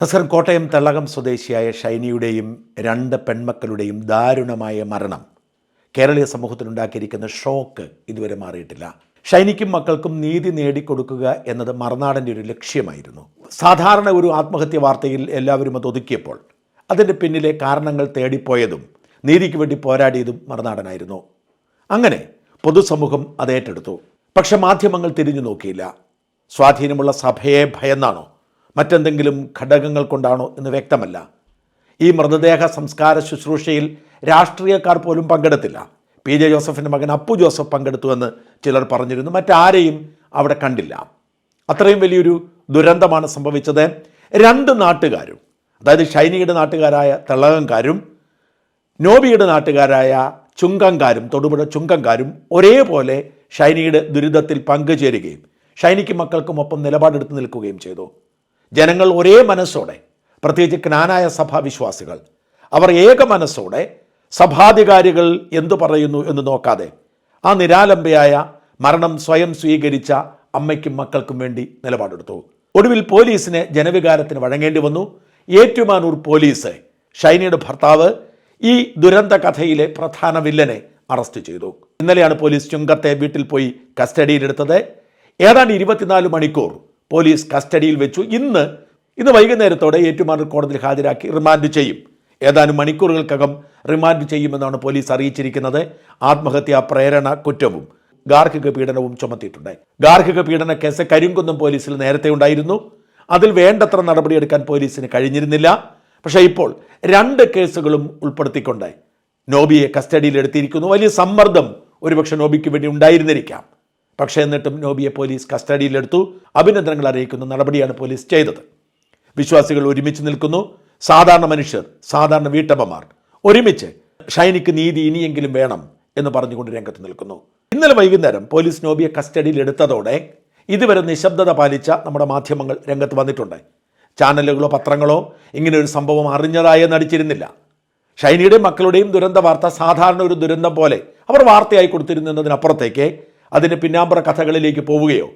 നസർ കോട്ടയം തെള്ളകം സ്വദേശിയായ ഷൈനിയുടെയും രണ്ട് പെൺമക്കളുടെയും ദാരുണമായ മരണം കേരളീയ സമൂഹത്തിനുണ്ടാക്കിയിരിക്കുന്ന ഷോക്ക് ഇതുവരെ മാറിയിട്ടില്ല. ഷൈനിക്കും മക്കൾക്കും നീതി നേടിക്കൊടുക്കുക എന്നത് മറുനാടൻ്റെ ഒരു ലക്ഷ്യമായിരുന്നു. സാധാരണ ഒരു ആത്മഹത്യ വാർത്തയിൽ എല്ലാവരും അത് ഒതുക്കിയപ്പോൾ അതിൻ്റെ പിന്നിലെ കാരണങ്ങൾ തേടിപ്പോയതും നീതിക്ക് വേണ്ടി പോരാടിയതും മറുനാടനായിരുന്നു. അങ്ങനെ പൊതുസമൂഹം അത് ഏറ്റെടുത്തു. പക്ഷെ മാധ്യമങ്ങൾ തിരിഞ്ഞു നോക്കിയില്ല. സ്വാധീനമുള്ള സഭയെ ഭയന്നാണോ മറ്റെന്തെങ്കിലും ഘടകങ്ങൾ കൊണ്ടാണോ എന്ന് വ്യക്തമല്ല. ഈ മൃതദേഹ സംസ്കാര ശുശ്രൂഷയിൽ രാഷ്ട്രീയക്കാർ പോലും പങ്കെടുത്തില്ല. പി ജെ ജോസഫിൻ്റെ മകൻ അപ്പു ജോസഫ് പങ്കെടുത്തുവെന്ന് ചിലർ പറഞ്ഞിരുന്നു. മറ്റാരെയും അവിടെ കണ്ടില്ല. അത്രയും വലിയൊരു ദുരന്തമാണ് സംഭവിച്ചത്. രണ്ട് നാട്ടുകാരും, അതായത് ഷൈനിയുടെ നാട്ടുകാരായ തെള്ളകംകാരും നോബിയുടെ നാട്ടുകാരായ ചുങ്കംകാരും, തൊടുപുഴ ചുങ്കംകാരും ഒരേപോലെ ഷൈനിയുടെ ദുരിതത്തിൽ പങ്കുചേരുകയും ഷൈനിക്കും മക്കൾക്കുമൊപ്പം നിലപാടെടുത്ത് നിൽക്കുകയും ചെയ്തു. ജനങ്ങൾ ഒരേ മനസ്സോടെ, പ്രത്യേകിച്ച് ജ്ഞാനായ സഭാവിശ്വാസികൾ, അവർ ഏക മനസ്സോടെ സഭാധികാരികൾ എന്തു പറയുന്നു എന്ന് നോക്കാതെ ആ നിരാലംബയായ മരണം സ്വയം സ്വീകരിച്ച അമ്മയ്ക്കും മക്കൾക്കും വേണ്ടി നിലപാടെടുത്തു. ഒടുവിൽ പോലീസിന് ജനവികാരത്തിന് വഴങ്ങേണ്ടി വന്നു. ഏറ്റുമാനൂർ പോലീസ് ഷൈനിയുടെ ഭർത്താവ്, ഈ ദുരന്ത കഥയിലെ പ്രധാന വില്ലനെ അറസ്റ്റ് ചെയ്തു. ഇന്നലെയാണ് പോലീസ് ചുങ്കത്തെ വീട്ടിൽ പോയി കസ്റ്റഡിയിലെടുത്തത്. ഏതാണ്ട് 24 മണിക്കൂർ പോലീസ് കസ്റ്റഡിയിൽ വെച്ചു. ഇന്ന് വൈകുന്നേരത്തോടെ ഏറ്റുമാനൂർ കോടതിയിൽ ഹാജരാക്കി റിമാൻഡ് ചെയ്യും. ഏതാനും മണിക്കൂറുകൾക്കകം റിമാൻഡ് ചെയ്യുമെന്നാണ് പോലീസ് അറിയിച്ചിരിക്കുന്നത്. ആത്മഹത്യാ പ്രേരണ കുറ്റവും ഗാർഹിക പീഡനവും ചുമത്തിയിട്ടുണ്ട്. ഗാർഹിക പീഡന കേസ് കരിങ്കുന്നം പോലീസിൽ നേരത്തെ ഉണ്ടായിരുന്നു. അതിൽ വേണ്ടത്ര നടപടിയെടുക്കാൻ പോലീസിന് കഴിഞ്ഞിരുന്നില്ല. പക്ഷേ ഇപ്പോൾ 2 കേസുകളും ഉൾപ്പെടുത്തിക്കൊണ്ട് നോബിയെ കസ്റ്റഡിയിൽ എടുത്തിരിക്കുന്നു. വലിയ സമ്മർദ്ദം ഒരുപക്ഷെ നോബിക്ക് വേണ്ടി ഉണ്ടായിരുന്നിരിക്കാം. പക്ഷേ എന്നിട്ടും നോബിയെ പോലീസ് കസ്റ്റഡിയിലെടുത്തു. അഭിനന്ദനങ്ങൾ അറിയിക്കുന്ന നടപടിയാണ് പോലീസ് ചെയ്തത്. വിശ്വാസികൾ ഒരുമിച്ച് നിൽക്കുന്നു. സാധാരണ മനുഷ്യർ, സാധാരണ വീട്ടമ്മമാർ ഒരുമിച്ച് ഷൈനിക്ക് നീതി ഇനിയെങ്കിലും വേണം എന്ന് പറഞ്ഞുകൊണ്ട് രംഗത്ത് നിൽക്കുന്നു. ഇന്നലെ വൈകുന്നേരം പോലീസ് നോബിയെ കസ്റ്റഡിയിൽ എടുത്തതോടെ ഇതുവരെ നിശബ്ദത പാലിച്ച നമ്മുടെ മാധ്യമങ്ങൾ രംഗത്ത് വന്നിട്ടുണ്ട്. ചാനലുകളോ പത്രങ്ങളോ ഇങ്ങനെ ഒരു സംഭവം അറിഞ്ഞതായി നടിച്ചിരുന്നില്ല. ഷൈനിയുടെയും മക്കളുടെയും ദുരന്ത വാർത്ത സാധാരണ ഒരു ദുരന്തം പോലെ അവർ വാർത്തയായി കൊടുത്തിരുന്നു എന്നതിനപ്പുറത്തേക്ക് അതിൻ്റെ പിന്നാമ്പുറ കഥകളിലേക്ക് പോവുകയോ,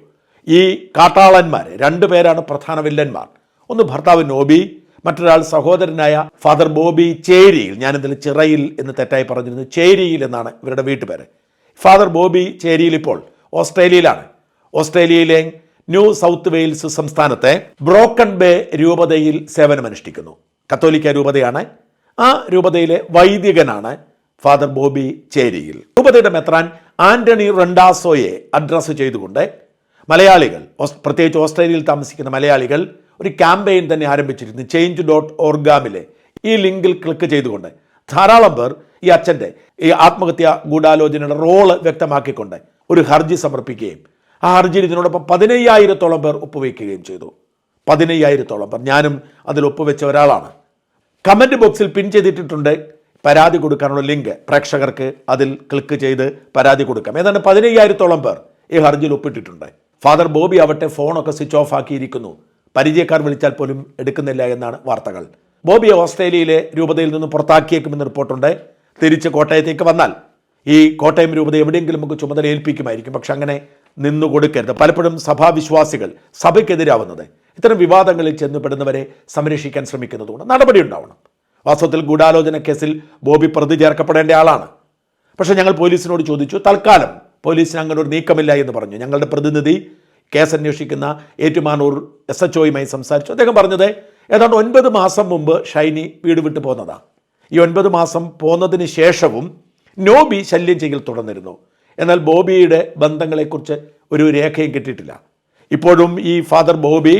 ഈ കാട്ടാളന്മാർ 2 പേരാണ് പ്രധാന വില്ലന്മാർ. ഒന്ന് ഭർത്താവ് നോബി, മറ്റൊരാൾ സഹോദരനായ ഫാദർ ബോബി ചേരിയിൽ. ഞാനിതിൽ ചിറയിൽ എന്ന് തെറ്റായി പറഞ്ഞിരുന്നു. ചേരിയിൽ എന്നാണ് ഇവരുടെ വീട്ടുപേര്. ഫാദർ ബോബി ചേരിയിൽ ഇപ്പോൾ ഓസ്ട്രേലിയയിലാണ്. ഓസ്ട്രേലിയയിലെ ന്യൂ സൗത്ത് വെയിൽസ് സംസ്ഥാനത്തെ ബ്രോക്കൺ ബേ രൂപതയിൽ സേവനമനുഷ്ഠിക്കുന്നു. കത്തോലിക്ക രൂപതയാണ്. ആ രൂപതയിലെ വൈദികനാണ് ഫാദർ ബോബി ചേരിയിൽ. രൂപതയുടെ മെത്രാൻ ആന്റണി റെൻഡാസോയെ അഡ്രസ്സ് ചെയ്തുകൊണ്ട് മലയാളികൾ, പ്രത്യേകിച്ച് ഓസ്ട്രേലിയയിൽ താമസിക്കുന്ന മലയാളികൾ ഒരു ക്യാമ്പയിൻ തന്നെ ആരംഭിച്ചിരുന്നു. change.org ഈ ലിങ്കിൽ ക്ലിക്ക് ചെയ്തുകൊണ്ട് ധാരാളം പേർ ഈ അച്ഛൻ്റെ ഈ ആത്മഹത്യാ ഗൂഢാലോചനയുടെ റോള് വ്യക്തമാക്കിക്കൊണ്ട് ഒരു ഹർജി സമർപ്പിക്കുകയും ആ ഹർജിയിൽ ഇതിനോടൊപ്പം 15,000-ഓളം പേർ ഒപ്പുവയ്ക്കുകയും ചെയ്തു. 15,000-ഓളം പേർ. ഞാനും അതിൽ ഒപ്പുവെച്ച ഒരാളാണ്. കമൻറ്റ് ബോക്സിൽ പിൻ ചെയ്തിട്ടുണ്ട് പരാതി കൊടുക്കാനുള്ള ലിങ്ക്. പ്രേക്ഷകർക്ക് അതിൽ ക്ലിക്ക് ചെയ്ത് പരാതി കൊടുക്കാം. ഏതാണ്ട് 15,000-ഓളം പേർ ഈ ഹർജിയിൽ ഒപ്പിട്ടിട്ടുണ്ട്. ഫാദർ ബോബി ആവട്ടെ ഫോണൊക്കെ സ്വിച്ച് ഓഫ് ആക്കിയിരിക്കുന്നു. പരിചയക്കാർ വിളിച്ചാൽ പോലും എടുക്കുന്നില്ല എന്നാണ് വാർത്തകൾ. ബോബിയെ ഓസ്ട്രേലിയയിലെ രൂപതയിൽ നിന്ന് പുറത്താക്കിയേക്കുമെന്ന് റിപ്പോർട്ടുണ്ട്. തിരിച്ച് കോട്ടയത്തേക്ക് വന്നാൽ ഈ കോട്ടയം രൂപത എവിടെയെങ്കിലും നമുക്ക് ചുമതല ഏൽപ്പിക്കുമായിരിക്കും. പക്ഷെ അങ്ങനെ നിന്നു കൊടുക്കരുത്. പലപ്പോഴും സഭാവിശ്വാസികൾ സഭയ്ക്കെതിരാവുന്നത് ഇത്തരം വിവാദങ്ങളിൽ ചെന്നുപെടുന്നവരെ സംരക്ഷിക്കാൻ ശ്രമിക്കുന്നതുകൊണ്ട് നടപടി ഉണ്ടാവണം. വാസ്തവത്തിൽ ഗൂഢാലോചന കേസിൽ ബോബി പ്രതി ചേർക്കപ്പെടേണ്ട ആളാണ്. പക്ഷേ ഞങ്ങൾ പോലീസിനോട് ചോദിച്ചു. തൽക്കാലം പോലീസിന് അങ്ങനെ ഒരു നീക്കമില്ല എന്ന് പറഞ്ഞു. ഞങ്ങളുടെ പ്രതിനിധി കേസ് അന്വേഷിക്കുന്ന ഏറ്റുമാനൂർ SHOയുമായി സംസാരിച്ചു. അദ്ദേഹം പറഞ്ഞത് ഏതാണ്ട് 9 മാസം മുമ്പ് ഷൈനി വീട് വിട്ടു പോന്നതാണ്. ഈ 9 മാസം പോന്നതിന് ശേഷവും നോബി ശല്യം ചെയ്യൽ തുടർന്നിരുന്നു. എന്നാൽ ബോബിയുടെ ബന്ധങ്ങളെക്കുറിച്ച് ഒരു രേഖയും കിട്ടിയിട്ടില്ല. ഇപ്പോഴും ഈ ഫാദർ ബോബി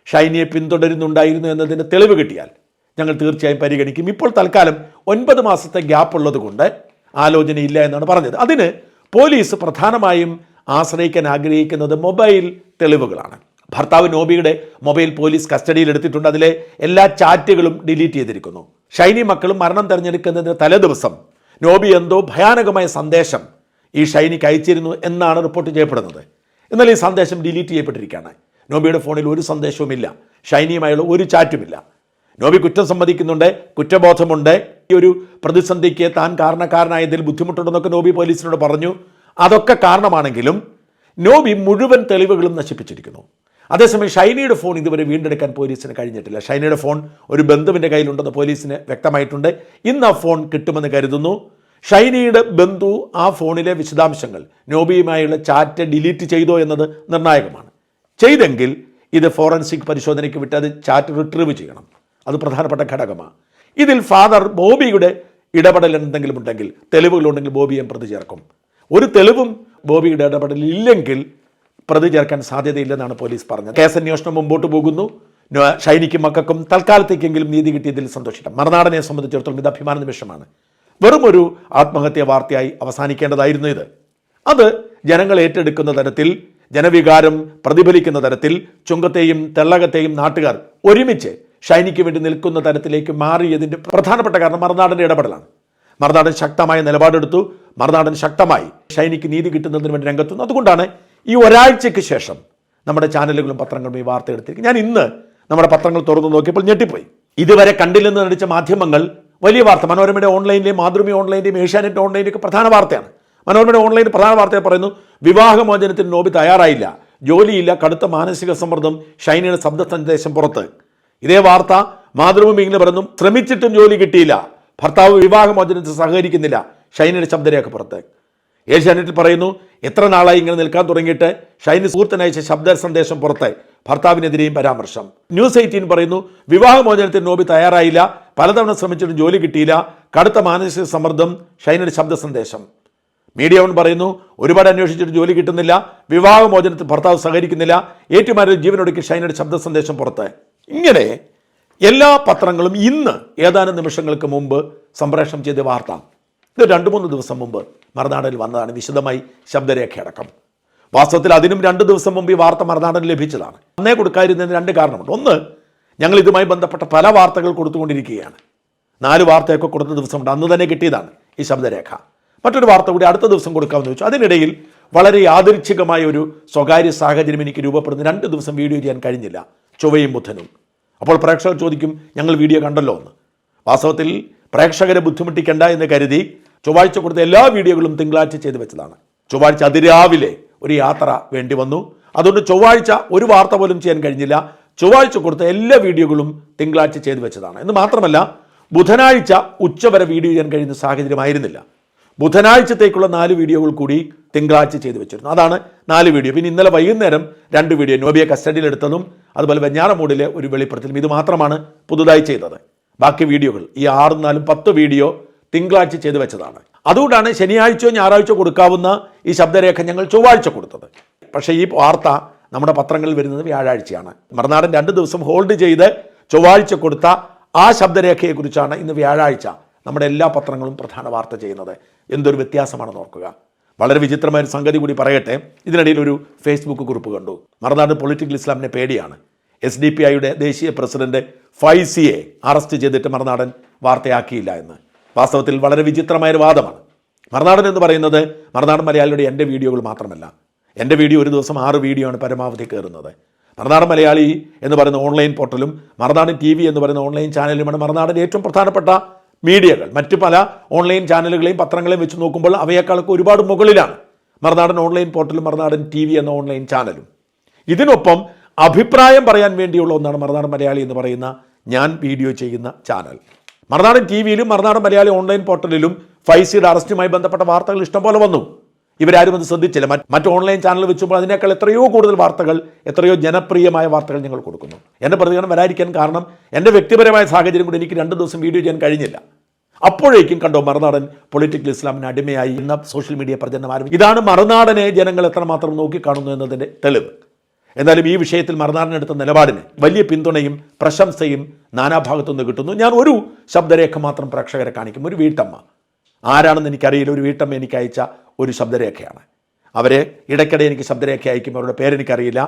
ഷൈനിയെ പിന്തുടരുന്നുണ്ടായിരുന്നു എന്നതിന് തെളിവ് കിട്ടിയാൽ ഞങ്ങൾ തീർച്ചയായും പരിഗണിക്കും. ഇപ്പോൾ തൽക്കാലം 9 മാസത്തെ ഗ്യാപ്പ് ഉള്ളത് കൊണ്ട് ആലോചനയില്ല എന്നാണ് പറഞ്ഞത്. അതിന് പോലീസ് പ്രധാനമായും ആശ്രയിക്കാൻ ആഗ്രഹിക്കുന്നത് മൊബൈൽ തെളിവുകളാണ്. ഭർത്താവ് നോബിയുടെ മൊബൈൽ പോലീസ് കസ്റ്റഡിയിൽ എടുത്തിട്ടുണ്ട്. അതിലെ എല്ലാ ചാറ്റുകളും ഡിലീറ്റ് ചെയ്തിരിക്കുന്നു. ഷൈനി മക്കളും മരണം തിരഞ്ഞെടുക്കുന്നതിന് തലേദിവസം നോബി എന്തോ ഭയാനകമായ സന്ദേശം ഈ ഷൈനിക്ക് അയച്ചിരുന്നു എന്നാണ് റിപ്പോർട്ട് ചെയ്യപ്പെടുന്നത്. എന്നാൽ ഈ സന്ദേശം ഡിലീറ്റ് ചെയ്യപ്പെട്ടിരിക്കുകയാണ്. നോബിയുടെ ഫോണിൽ ഒരു സന്ദേശവുമില്ല. ഷൈനിയുമായുള്ള ഒരു ചാറ്റുമില്ല. നോബി കുറ്റം സമ്മതിക്കുന്നുണ്ട്, കുറ്റബോധമുണ്ട്. ഈ ഒരു പ്രതിസന്ധിക്ക് താൻ കാരണക്കാരനായതിൽ ബുദ്ധിമുട്ടുണ്ടെന്നൊക്കെ നോബി പോലീസിനോട് പറഞ്ഞു. അതൊക്കെ കാരണമാണെങ്കിലും നോബി മുഴുവൻ തെളിവുകളും നശിപ്പിച്ചിരിക്കുന്നു. അതേസമയം ഷൈനിയുടെ ഫോൺ ഇതുവരെ വീണ്ടെടുക്കാൻ പോലീസിന് കഴിഞ്ഞിട്ടില്ല. ഷൈനിയുടെ ഫോൺ ഒരു ബന്ധുവിൻ്റെ കയ്യിലുണ്ടെന്ന് പോലീസിന് വ്യക്തമായിട്ടുണ്ട്. ഇന്ന് ആ ഫോൺ കിട്ടുമെന്ന് കരുതുന്നു. ഷൈനിയുടെ ബന്ധു ആ ഫോണിലെ വിശദാംശങ്ങൾ, നോബിയുമായുള്ള ചാറ്റ് ഡിലീറ്റ് ചെയ്തോ എന്നത് നിർണായകമാണ്. ചെയ്തെങ്കിൽ ഇത് ഫോറൻസിക് പരിശോധനയ്ക്ക് വിട്ട് അത് ചാറ്റ് റിട്രീവ് ചെയ്യണം. അത് പ്രധാനപ്പെട്ട ഘടകമാണ്. ഇതിൽ ഫാദർ ബോബിയുടെ ഇടപെടൽ എന്തെങ്കിലും ഉണ്ടെങ്കിൽ, തെളിവുകളുണ്ടെങ്കിൽ ബോബിയെ പ്രതി ചേർക്കും. ഒരു തെളിവും ബോബിയുടെ ഇടപെടൽ ഇല്ലെങ്കിൽ പ്രതി ചേർക്കാൻ സാധ്യതയില്ലെന്നാണ് പോലീസ് പറഞ്ഞത്. കേസന്വേഷണം മുമ്പോട്ട് പോകുന്നു. ഷൈനിക്കും മക്കൾക്കും തൽക്കാലത്തേക്കെങ്കിലും നീതി കിട്ടിയതിൽ സന്തോഷിക്കാം. മറുനാടനെ സംബന്ധിച്ചിടത്തോളം ഇത് അഭിമാന നിമിഷമാണ്. വെറും ഒരു ആത്മഹത്യാ വാർത്തയായി അവസാനിക്കേണ്ടതായിരുന്നു ഇത്. അത് ജനങ്ങൾ ഏറ്റെടുക്കുന്ന തരത്തിൽ, ജനവികാരം പ്രതിഫലിക്കുന്ന തരത്തിൽ, ചുങ്കത്തെയും തെള്ളകത്തെയും നാട്ടുകാർ ഒരുമിച്ച് ഷൈനിക്ക് വേണ്ടി നിൽക്കുന്ന തരത്തിലേക്ക് മാറിയതിൻ്റെ പ്രധാനപ്പെട്ട കാരണം മറുനാടൻ്റെ ഇടപെടലാണ്. മറുനാടൻ ശക്തമായ നിലപാടെടുത്തു. മറുനാടൻ ശക്തമായി ഷൈനിക്ക് നീതി കിട്ടുന്നതിന് വേണ്ടി രംഗത്തുനിന്നു. അതുകൊണ്ടാണ് ഈ ഒരാഴ്ചയ്ക്ക് ശേഷം നമ്മുടെ ചാനലുകളും പത്രങ്ങളും ഈ വാർത്ത എടുത്തിരിക്കും. ഞാൻ ഇന്ന് നമ്മുടെ പത്രങ്ങൾ തുറന്നു നോക്കിയപ്പോൾ ഞെട്ടിപ്പോയി. ഇതുവരെ കണ്ടില്ലെന്ന് നടിച്ച മാധ്യമങ്ങൾ വലിയ വാർത്ത, മനോരമയുടെ ഓൺലൈനിലെയും മാതൃഭൂമി ഓൺലൈനിലെയും ഏഷ്യാനെറ്റ് ഓൺലൈനിലേക്ക് പ്രധാന വാർത്തയാണ്. മനോരമയുടെ ഓൺലൈനിൽ പ്രധാന വാർത്തയെ പറയുന്നു, വിവാഹമോചനത്തിന് നോബി തയ്യാറായില്ല, ജോലിയില്ല, കടുത്ത മാനസിക സമ്മർദ്ദം, ഷൈനിയുടെ ശബ്ദ സന്ദേശം പുറത്ത്. ഇതേ വാർത്ത മാതൃഭൂമി ഇങ്ങനെ പറയുന്നു, ശ്രമിച്ചിട്ടും ജോലി കിട്ടിയില്ല, ഭർത്താവ് വിവാഹമോചനത്തിന് സഹകരിക്കുന്നില്ല, ഷൈനിയുടെ ശബ്ദരേഖ പുറത്ത്. ഏഷ്യാനെറ്റിൽ പറയുന്നു, എത്ര നാളായി ഇങ്ങനെ നിൽക്കാൻ തുടങ്ങിയിട്ട്, ഷൈനി സുഹൃത്തിനയച്ച ശബ്ദ സന്ദേശം പുറത്ത്, ഭർത്താവിനെതിരെയും പരാമർശം. ന്യൂസ് 18 പറയുന്നു, വിവാഹമോചനത്തിന് നോബി തയ്യാറായില്ല, പലതവണ ശ്രമിച്ചിട്ടും ജോലി കിട്ടിയില്ല, കടുത്ത മാനസിക സമ്മർദ്ദം, ഷൈനിയുടെ ശബ്ദ സന്ദേശം. മീഡിയ വൺ പറയുന്നു, ഒരുപാട് അന്വേഷിച്ചിട്ട് ജോലി കിട്ടുന്നില്ല, വിവാഹമോചനത്തിൽ ഭർത്താവ് സഹകരിക്കുന്നില്ല, ഏറ്റുമാരിൽ ജീവനൊടുക്കി ഷൈനിയുടെ ശബ്ദ സന്ദേശം പുറത്ത്. ഇങ്ങനെ എല്ലാ പത്രങ്ങളും ഇന്ന് ഏതാനും നിമിഷങ്ങൾക്ക് മുമ്പ് സംപ്രേഷണം ചെയ്ത വാർത്ത, ഇത് 2-3 ദിവസം മുമ്പ് മറുനാടനിൽ വന്നതാണ്, വിശദമായി ശബ്ദരേഖയടക്കം. വാസ്തവത്തിൽ അതിനും 2 ദിവസം മുമ്പ് ഈ വാർത്ത മറുനാടൻ ലഭിച്ചതാണ്. അന്നേ കൊടുക്കാതിരുന്നതിന് 2 കാരണമുണ്ട്. ഒന്ന്, ഞങ്ങൾ ഇതുമായി ബന്ധപ്പെട്ട പല വാർത്തകൾ കൊടുത്തുകൊണ്ടിരിക്കുകയാണ്. 4 വാർത്തയൊക്കെ കൊടുത്ത ദിവസമുണ്ട്, അന്ന് തന്നെ കിട്ടിയതാണ് ഈ ശബ്ദരേഖ. മറ്റൊരു വാർത്ത കൂടി അടുത്ത ദിവസം കൊടുക്കാമെന്ന് വെച്ചു. അതിനിടയിൽ വളരെ യാദൃച്ഛികമായ ഒരു സ്വകാര്യ സാഹചര്യം എനിക്ക് രൂപപ്പെടുന്ന 2 ദിവസം വീഡിയോ ചെയ്യാൻ കഴിഞ്ഞില്ല, ചൊവ്വയും ബുധനും. അപ്പോൾ പ്രേക്ഷകർ ചോദിക്കും, ഞങ്ങൾ വീഡിയോ കണ്ടല്ലോ എന്ന്. വാസ്തവത്തിൽ പ്രേക്ഷകരെ ബുദ്ധിമുട്ടിക്കണ്ട എന്ന് കരുതി ചൊവ്വാഴ്ച കൊടുത്ത എല്ലാ വീഡിയോകളും തിങ്കളാഴ്ച ചെയ്തു വെച്ചതാണ്. ചൊവ്വാഴ്ച അതിരാവിലെ ഒരു യാത്ര വേണ്ടി വന്നു. അതുകൊണ്ട് ചൊവ്വാഴ്ച ഒരു വാർത്ത പോലും ചെയ്യാൻ കഴിഞ്ഞില്ല. ചൊവ്വാഴ്ച കൊടുത്ത എല്ലാ വീഡിയോകളും തിങ്കളാഴ്ച ചെയ്തു വെച്ചതാണ്. എന്ന് മാത്രമല്ല, ബുധനാഴ്ച ഉച്ചവരെ വീഡിയോ ചെയ്യാൻ കഴിയുന്ന സാഹചര്യമായിരുന്നില്ല. ബുധനാഴ്ചത്തേക്കുള്ള 4 വീഡിയോകൾ കൂടി തിങ്കളാഴ്ച ചെയ്തു വെച്ചിരുന്നു. അതാണ് 4 വീഡിയോ. പിന്നെ ഇന്നലെ വൈകുന്നേരം 2 വീഡിയോ, നോബിയെ കസ്റ്റഡിയിലെടുത്തതും അതുപോലെ വെഞ്ഞാറമൂടിലെ ഒരു വെളിപ്പെടുത്തലും, ഇത് മാത്രമാണ് പുതുതായി ചെയ്തത്. ബാക്കി വീഡിയോകൾ ഈ 6, 4, 10 വീഡിയോ തിങ്കളാഴ്ച ചെയ്തു വെച്ചതാണ്. അതുകൊണ്ടാണ് ശനിയാഴ്ചയോ ഞായറാഴ്ചയോ കൊടുക്കാവുന്ന ഈ ശബ്ദരേഖ ഞങ്ങൾ ചൊവ്വാഴ്ച കൊടുത്തത്. പക്ഷേ ഈ വാർത്ത നമ്മുടെ പത്രങ്ങളിൽ വരുന്നത് വ്യാഴാഴ്ചയാണ്. മറുനാടൻ 2 ദിവസം ഹോൾഡ് ചെയ്ത് ചൊവ്വാഴ്ച കൊടുത്ത ആ ശബ്ദരേഖയെക്കുറിച്ചാണ് ഇന്ന് വ്യാഴാഴ്ച നമ്മുടെ എല്ലാ പത്രങ്ങളും പ്രധാന വാർത്ത ചെയ്യുന്നത്. എന്തൊരു വ്യത്യാസമാണെന്ന് ഓർക്കുക. വളരെ വിചിത്രമായ ഒരു സംഗതി കൂടി പറയട്ടെ. ഇതിനിടയിൽ ഒരു ഫേസ്ബുക്ക് കുറിപ്പ് കണ്ടു. മറുനാട് പൊളിറ്റിക്കൽ ഇസ്ലാമിനെ പേടിയാണ്. SDPIയുടെ ദേശീയ പ്രസിഡന്റ് ഫൈസിയെ അറസ്റ്റ് ചെയ്തിട്ട് മറുനാടൻ വാർത്തയാക്കിയില്ല എന്ന്. വാസ്തവത്തിൽ വളരെ വിചിത്രമായൊരു വാദമാണ്. മറുനാടൻ എന്ന് പറയുന്നത് മറുനാടൻ മലയാളിയുടെ എൻ്റെ വീഡിയോകൾ മാത്രമല്ല. എൻ്റെ വീഡിയോ ഒരു ദിവസം 6 വീഡിയോ ആണ് പരമാവധി കയറുന്നത്. മറുനാടൻ മലയാളി എന്ന് പറയുന്ന ഓൺലൈൻ പോർട്ടലും മറുനാടൻ TV എന്ന് പറയുന്ന ഓൺലൈൻ ചാനലുമാണ് മറുനാടൻ്റെ ഏറ്റവും പ്രധാനപ്പെട്ട മീഡിയകൾ. മറ്റു പല ഓൺലൈൻ ചാനലുകളെയും പത്രങ്ങളെയും വെച്ച് നോക്കുമ്പോൾ അവയേക്കാളൊക്കെ ഒരുപാട് മുകളിലാണ് മറുനാടൻ ഓൺലൈൻ പോർട്ടലും മറുനാടൻ TV എന്ന ഓൺലൈൻ ചാനലും. ഇതിനൊപ്പം അഭിപ്രായം പറയാൻ വേണ്ടിയുള്ള ഒന്നാണ് മറുനാടൻ മലയാളി എന്ന് പറയുന്ന ഞാൻ വീഡിയോ ചെയ്യുന്ന ചാനൽ. മറുനാടൻ TVയിലും മറുനാടൻ മലയാളി ഓൺലൈൻ പോർട്ടലിലും ഫൈസിയുടെ അറസ്റ്റുമായി ബന്ധപ്പെട്ട വാർത്തകൾ ഇഷ്ടംപോലെ വന്നു. ഇവരാരും അത് ശ്രദ്ധിച്ചില്ല. മറ്റ് ഓൺലൈൻ ചാനൽ വെച്ചുമ്പോൾ അതിനേക്കാൾ എത്രയോ കൂടുതൽ വാർത്തകൾ, എത്രയോ ജനപ്രിയമായ വാർത്തകൾ ഞങ്ങൾ കൊടുക്കുന്നു. എൻ്റെ പ്രതികരണം വരാതിരിക്കാൻ കാരണം എൻ്റെ വ്യക്തിപരമായ സാഹചര്യം കൂടി എനിക്ക് 2 ദിവസം വീഡിയോ ചെയ്യാൻ കഴിഞ്ഞില്ല. അപ്പോഴേക്കും കണ്ടോ മറുനാടൻ പൊളിറ്റിക്കൽ ഇസ്ലാമിന് അടിമയായി എന്ന സോഷ്യൽ മീഡിയ പ്രചരണം ആരംഭിച്ചു. ഇതാണ് മറുനാടനെ ജനങ്ങൾ എത്രമാത്രം നോക്കിക്കാണുന്നു എന്നതിൻ്റെ തെളിവ്. എന്നാലും ഈ വിഷയത്തിൽ മറുനാടനെടുത്ത നിലപാടിന് വലിയ പിന്തുണയും പ്രശംസയും നാനാഭാഗത്തുനിന്ന് കിട്ടുന്നു. ഞാൻ ഒരു ശബ്ദരേഖ മാത്രം പ്രേക്ഷകരെ കാണിക്കും. ഒരു വീട്ടമ്മ, ആരാണെന്ന് എനിക്കറിയില്ല, ഒരു വീട്ടമ്മ എനിക്ക് അയച്ച ഒരു ശബ്ദരേഖയാണ്. അവരെ ഇടയ്ക്കിടെ എനിക്ക് ശബ്ദരേഖ അയക്കും, അവരുടെ പേരെനിക്കറിയില്ല.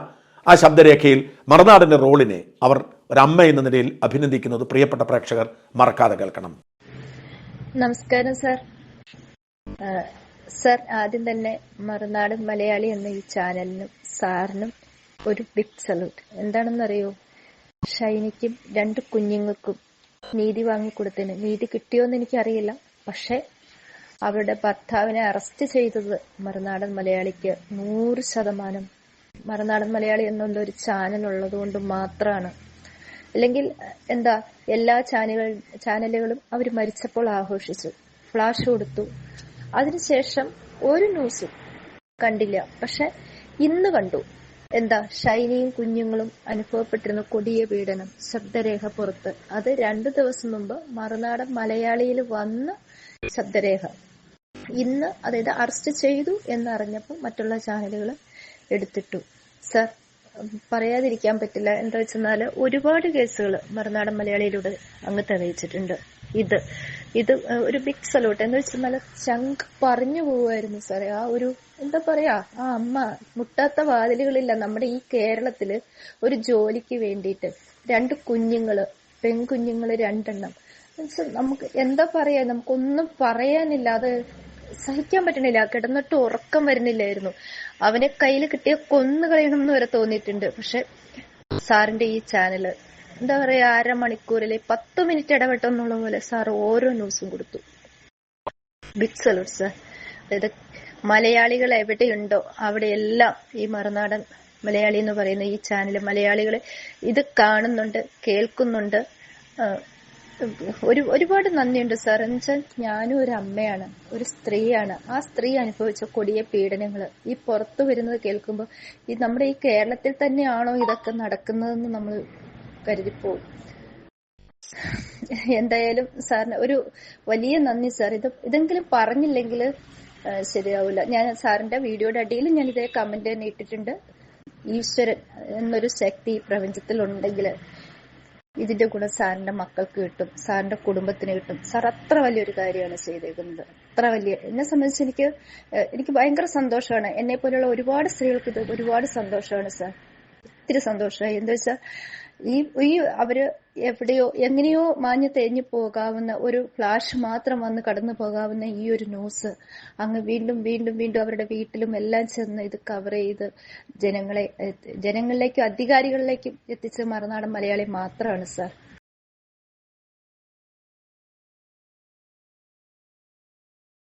ആ ശബ്ദരേഖയിൽ മറുനാടൻ്റെ റോളിനെ അവർ ഒരമ്മ എന്ന നിലയിൽ അഭിനന്ദിക്കുന്നത് പ്രിയപ്പെട്ട പ്രേക്ഷകർ മറക്കാതെ കേൾക്കണം. നമസ്കാരം സർ. സർ, ആദ്യം തന്നെ മറുനാടൻ മലയാളി എന്ന ഈ ചാനലിനും സാറിനും ഒരു ബിഗ് സല്യൂട്ട്. എന്താണെന്നറിയോ, ഷൈനിക്കും 2 കുഞ്ഞുങ്ങൾക്കും നീതി വാങ്ങിക്കൊടുത്തതിന് നീതി കിട്ടിയോന്ന് എനിക്കറിയില്ല. പക്ഷെ അവരുടെ ഭർത്താവിനെ അറസ്റ്റ് ചെയ്തത് മറുനാടൻ മലയാളിക്ക് 100% മറുനാടൻ മലയാളി എന്നുള്ള ഒരു ചാനൽ ഉള്ളത് കൊണ്ട് മാത്രമാണ്. അല്ലെങ്കിൽ എന്താ, എല്ലാ ചാനലുകളും അവർ മരിച്ചപ്പോൾ ആഘോഷിച്ചു, ഫ്ലാഷ് കൊടുത്തു. അതിനുശേഷം ഒരു ന്യൂസും കണ്ടില്ല. പക്ഷെ ഇന്ന് കണ്ടു. എന്താ, ഷൈനിയും കുഞ്ഞുങ്ങളും അനുഭവപ്പെട്ടിരുന്ന കൊടിയ പീഡനം, ശബ്ദരേഖ പുറത്ത്. അത് 2 ദിവസം മുമ്പ് മറുനാടൻ മലയാളിയിൽ വന്ന ശബ്ദരേഖ ഇന്ന്, അതായത് അറസ്റ്റ് ചെയ്തു എന്നറിഞ്ഞപ്പോൾ മറ്റുള്ള ചാനലുകൾ എടുത്തിട്ടു. സർ, പറയാതിരിക്കാൻ പറ്റില്ല. എന്താ വെച്ചെന്നാല് ഒരുപാട് കേസുകൾ മറുനാടൻ മലയാളിയിലൂടെ അങ്ങ് തെളിയിച്ചിട്ടുണ്ട്. ഇത് ഒരു ബിഗ് സല്യൂട്ട്. എന്ന് വെച്ചെന്നാല് ചങ്ക് പറഞ്ഞു പോവുമായിരുന്നു സാറേ. ആ ഒരു എന്താ പറയാ, ആ അമ്മ മുട്ടാത്ത വാതിലുകളില്ല നമ്മുടെ ഈ കേരളത്തില്. ഒരു ജോലിക്ക് വേണ്ടിയിട്ട് 2 കുഞ്ഞുങ്ങള്, പെൺകുഞ്ഞുങ്ങള് 2 എണ്ണം. നമുക്ക് എന്താ പറയാ, നമുക്കൊന്നും പറയാനില്ല. അത് സഹിക്കാൻ പറ്റണില്ല. കിടന്നിട്ട് ഉറക്കം വരുന്നില്ലായിരുന്നു. അവനെ കയ്യിൽ കിട്ടിയ കൊന്നു കളയണം എന്ന് വരെ തോന്നിയിട്ടുണ്ട്. പക്ഷെ സാറിന്റെ ഈ ചാനല് എന്താ പറയാ, 1/2 മണിക്കൂറിലെ 10 മിനിറ്റ് ഇടപെട്ടെന്നുള്ള പോലെ സാർ ഓരോ ന്യൂസും കൊടുത്തു. Big salute sir. അതായത് മലയാളികൾ എവിടെയുണ്ടോ അവിടെയെല്ലാം ഈ മറുനാടൻ മലയാളി എന്ന് പറയുന്ന ഈ ചാനല് മലയാളികൾ ഇത് കാണുന്നുണ്ട്, കേൾക്കുന്നുണ്ട്. ഒരുപാട് നന്ദിയുണ്ട് സാർ. എന്നുവെച്ചാൽ ഞാനും ഒരു അമ്മയാണ്, ഒരു സ്ത്രീയാണ്. ആ സ്ത്രീ അനുഭവിച്ച കൊടിയ പീഡനങ്ങള് ഈ പുറത്തു വരുന്നത് കേൾക്കുമ്പോൾ ഈ നമ്മുടെ ഈ കേരളത്തിൽ തന്നെയാണോ ഇതൊക്കെ നടക്കുന്നതെന്ന് നമ്മൾ കരുതിപ്പോവും. എന്തായാലും സാറിന് ഒരു വലിയ നന്ദി സാർ. ഇതെങ്കിലും പറഞ്ഞില്ലെങ്കിൽ ശരിയാവില്ല. ഞാൻ സാറിന്റെ വീഡിയോയുടെ അടിയിൽ ഞാൻ ഇതേ കമന്റ് തന്നെ ഇട്ടിട്ടുണ്ട്. ഈശ്വരൻ എന്നൊരു ശക്തി ഈ പ്രപഞ്ചത്തിൽ ഉണ്ടെങ്കിൽ ഇതിന്റെ ഗുണം സാറിന്റെ മക്കൾക്ക് കിട്ടും, സാറിന്റെ കുടുംബത്തിന് കിട്ടും. സാർ അത്ര വലിയൊരു കാര്യമാണ് ചെയ്തേക്കുന്നത്. അത്ര വലിയ, എന്നെ സംബന്ധിച്ച് എനിക്ക് ഭയങ്കര സന്തോഷമാണ്. എന്നെ പോലെയുള്ള ഒരുപാട് സ്ത്രീകൾക്ക് ഇത് ഒരുപാട് സന്തോഷമാണ് സാർ. ഒത്തിരി സന്തോഷമായി. എന്താ വെച്ചാൽ ഈ അവര് എവിടെയോ എങ്ങനെയോ മാഞ്ഞു തേഞ്ഞു പോകാവുന്ന ഒരു ഫ്ലാഷ് മാത്രം വന്ന് കടന്നു പോകാവുന്ന ഈ ഒരു ന്യൂസ് അങ്ങ് വീണ്ടും വീണ്ടും വീണ്ടും അവരുടെ വീട്ടിലും എല്ലാം ചെന്ന് ഇത് കവർ ചെയ്ത് ജനങ്ങളിലേക്കും അധികാരികളിലേക്കും എത്തിച്ച മറുനാടൻ മലയാളി മാത്രമാണ് സാർ.